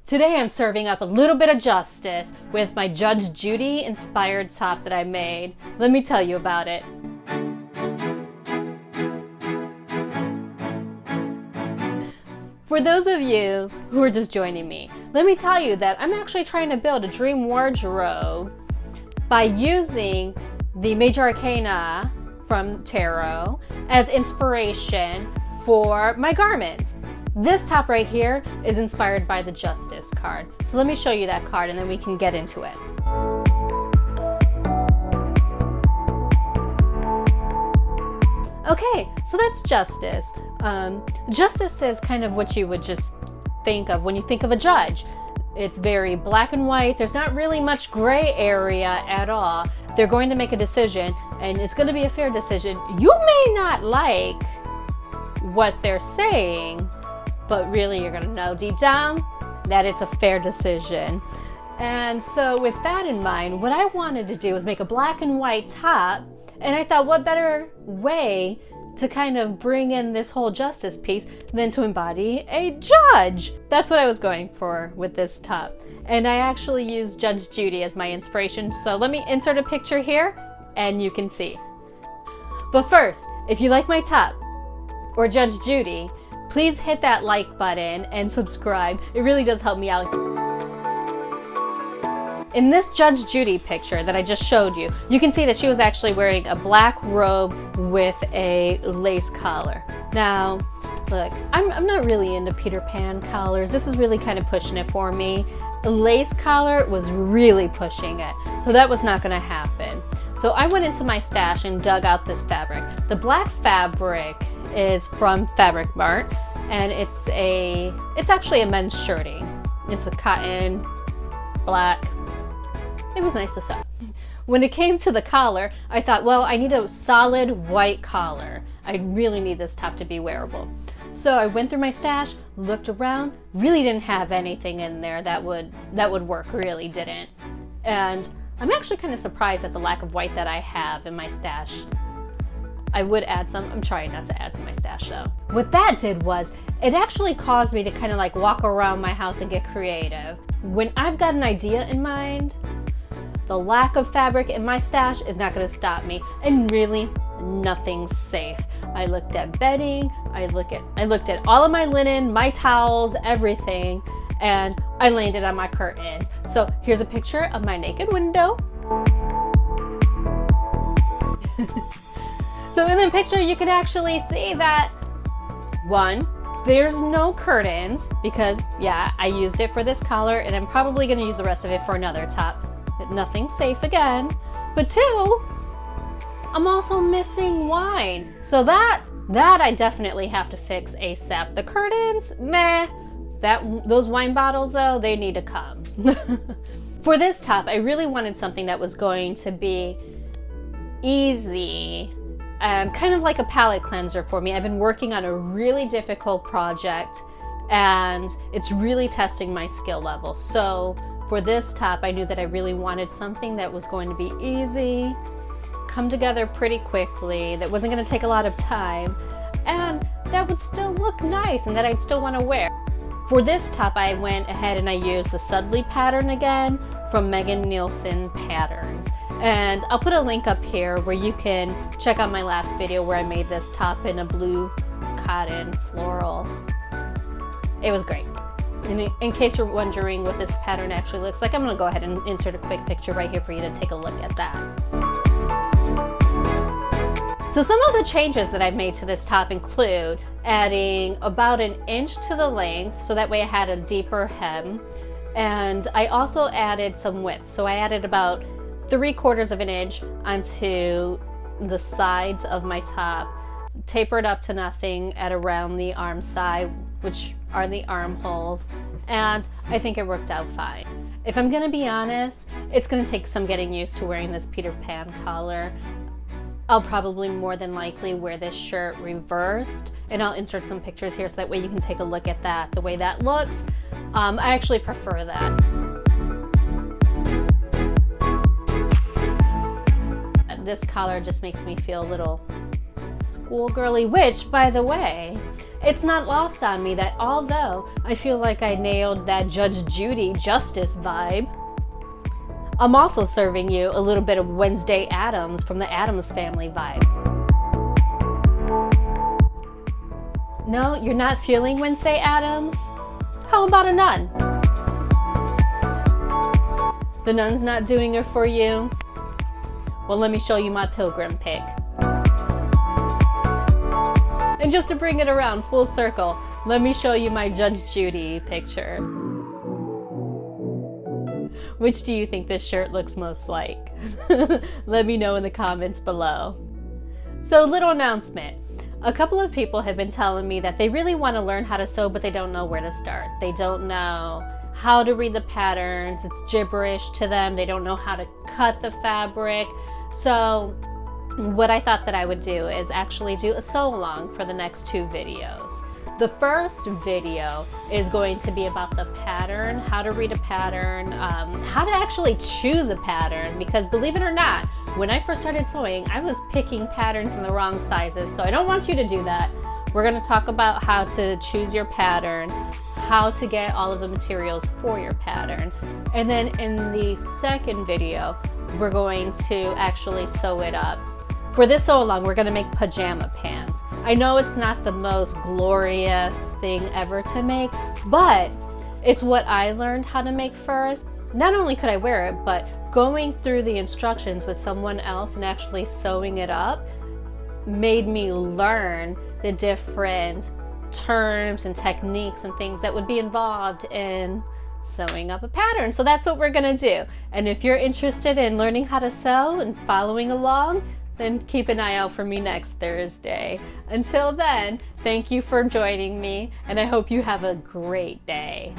Today I'm serving up a little bit of justice with my Judge Judy inspired top that I made. Let me tell you about it. For those of you who are just joining me, let me tell you that I'm actually trying to build a dream wardrobe by using the Major Arcana from Tarot as inspiration for my garments. This top right here is inspired by the Justice card. So let me show you that card and then we can get into it. Okay, so that's Justice. Justice is kind of what you would just think of when you think of a judge. It's very black and white. There's not really much gray area at all. They're going to make a decision and it's going to be a fair decision. You may not like what they're saying, but really you're gonna know deep down that it's a fair decision. And so with that in mind, what I wanted to do was make a black and white top, and I thought what better way to kind of bring in this whole justice piece than to embody a judge. That's what I was going for with this top. And I actually used Judge Judy as my inspiration, so let me insert a picture here and you can see. But first, if you like my top or Judge Judy, please hit that like button and subscribe. It really does help me out. In this Judge Judy picture that I just showed you, you can see that she was actually wearing a black robe with a lace collar. Now, look, I'm not really into Peter Pan collars. This is really kind of pushing it for me. The lace collar was really pushing it, so that was not gonna happen. So I went into my stash and dug out this fabric. The black fabric is from Fabric Mart, and it's actually a men's shirting. It's a cotton, black. It was nice to sew. When it came to the collar, I thought, well, I need a solid white collar. I really need this top to be wearable. So I went through my stash, looked around, really didn't have anything in there that would work, really didn't. And I'm actually kind of surprised at the lack of white that I have in my stash. I would add some. I'm trying not to add to my stash though. What that did was, it actually caused me to kind of like walk around my house and get creative. When I've got an idea in mind, the lack of fabric in my stash is not going to stop me, and really nothing's safe. I looked at bedding, I looked at all of my linen, my towels, everything, and I landed on my curtains. So here's a picture of my naked window. So in the picture, you can actually see that, one, there's no curtains because, yeah, I used it for this collar and I'm probably going to use the rest of it for another top. But nothing's safe again. But two, I'm also missing wine. So that I definitely have to fix ASAP. The curtains, meh. Those wine bottles though, they need to come. For this top, I really wanted something that was going to be easy and kind of like a palette cleanser for me. I've been working on a really difficult project and it's really testing my skill level. So for this top, I knew that I really wanted something that was going to be easy, come together pretty quickly, that wasn't going to take a lot of time, and that would still look nice and that I'd still want to wear. For this top, I went ahead and I used the Sudley pattern again from Megan Nielsen Patterns. And I'll put a link up here where you can check out my last video where I made this top in a blue cotton floral. It was great. In case you're wondering what this pattern actually looks like, I'm going to go ahead and insert a quick picture right here for you to take a look at that. So some of the changes that I've made to this top include adding about an inch to the length, so that way I had a deeper hem. And I also added some width. So I added about 3/4 of an inch onto the sides of my top, tapered up to nothing at around the arm side, which are the armholes, and I think it worked out fine. If I'm gonna be honest, it's gonna take some getting used to wearing this Peter Pan collar. I'll probably more than likely wear this shirt reversed, and I'll insert some pictures here so that way you can take a look at that, the way that looks. I actually prefer that. This collar just makes me feel a little schoolgirly, which, by the way, It's not lost on me that although I feel like I nailed that Judge Judy justice vibe, I'm also serving you a little bit of Wednesday Addams from the Addams Family vibe. No, you're not feeling Wednesday Addams? How about a nun? The nun's not doing it for you? Well, let me show you my pilgrim pic. And just to bring it around full circle, let me show you my Judge Judy picture. Which do you think this shirt looks most like? Let me know in the comments below. So, little announcement. A couple of people have been telling me that they really want to learn how to sew, but they don't know where to start. They don't know how to read the patterns. It's gibberish to them. They don't know how to cut the fabric. So what I thought that I would do is actually do a sew along for the next 2 videos. The first video is going to be about the pattern, how to read a pattern, how to actually choose a pattern, because believe it or not, when I first started sewing, I was picking patterns in the wrong sizes, so I don't want you to do that. We're going to talk about how to choose your pattern, how to get all of the materials for your pattern, and then in the second video, we're going to actually sew it up. For this sew along, we're going to make pajama pants. I know it's not the most glorious thing ever to make, but it's what I learned how to make first. Not only could I wear it, but going through the instructions with someone else and actually sewing it up made me learn the different terms and techniques and things that would be involved in sewing up a pattern. So that's what we're gonna do. And if you're interested in learning how to sew and following along, then keep an eye out for me next Thursday. Until then, thank you for joining me, and I hope you have a great day.